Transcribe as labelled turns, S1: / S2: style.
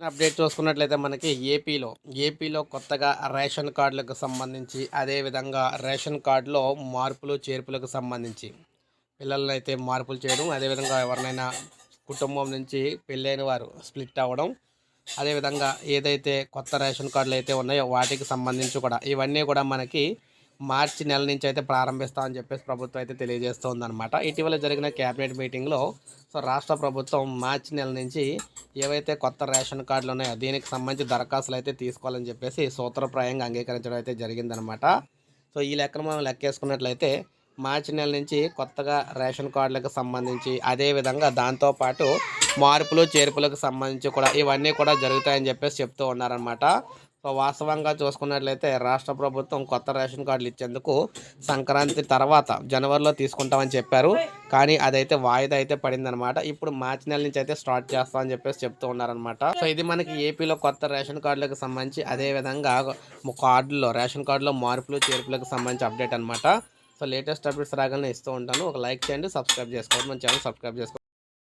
S1: Update చూసుకున్నట్లయితే మనకి ఏపీలో కొత్తగా రేషన్ కార్డులకు సంబంధించి అదేవిధంగా రేషన్ కార్డులో మార్పులు చేర్పులకు సంబంధించి పిల్లలను అయితే మార్పులు చేయడం, అదేవిధంగా ఎవరినైనా కుటుంబం నుంచి పెళ్ళైన వారు స్ప్లిట్ అవ్వడం, అదేవిధంగా ఏదైతే కొత్త రేషన్ కార్డులు అయితే ఉన్నాయో వాటికి సంబంధించి కూడా ఇవన్నీ కూడా మనకి మార్చి నెల నుంచి అయితే ప్రారంభిస్తామని చెప్పేసి ప్రభుత్వం అయితే తెలియజేస్తుందన్నమాట. ఇటీవల జరిగిన క్యాబినెట్ మీటింగ్లో రాష్ట్ర ప్రభుత్వం మార్చి నెల నుంచి ఏవైతే కొత్త రేషన్ కార్డులు ఉన్నాయో దీనికి సంబంధించి దరఖాస్తులు అయితే తీసుకోవాలని చెప్పేసి సూత్రప్రాయంగా అంగీకరించడం అయితే జరిగిందనమాట. ఈ లెక్కను మనం లెక్కేసుకున్నట్లయితే మార్చి నెల నుంచి కొత్తగా రేషన్ కార్డులకు సంబంధించి అదేవిధంగా దాంతోపాటు మార్పులు చేర్పులకు సంబంధించి కూడా ఇవన్నీ కూడా జరుగుతాయని చెప్పేసి చెప్తూ ఉన్నారనమాట. వాస్తవంగా చూసుకున్నట్లయితే రాష్ట్ర ప్రభుత్వం కొత్త రేషన్ కార్డులు ఇచ్చేందుకు సంక్రాంతి తర్వాత జనవరిలో తీసుకుంటామని చెప్పారు, కానీ అదైతే వాయిదా అయితే పడిందనమాట. ఇప్పుడు మార్చి నెల నుంచి అయితే స్టార్ట్ చేస్తామని చెప్పేసి చెప్తూ ఉన్నారనమాట. ఇది మనకి ఏపీలో కొత్త రేషన్ కార్డులకు సంబంధించి అదేవిధంగా రేషన్ కార్డులో మార్పులు చేర్పులకు సంబంధించి అప్డేట్ అనమాట. లేటెస్ట్ అప్డేట్స్ రాగానే ఇస్తూ ఉంటాను. ఒక లైక్ చేయండి, సబ్స్క్రైబ్ చేసుకోండి, మన ఛానల్ సబ్స్క్రైబ్ చేసుకోండి.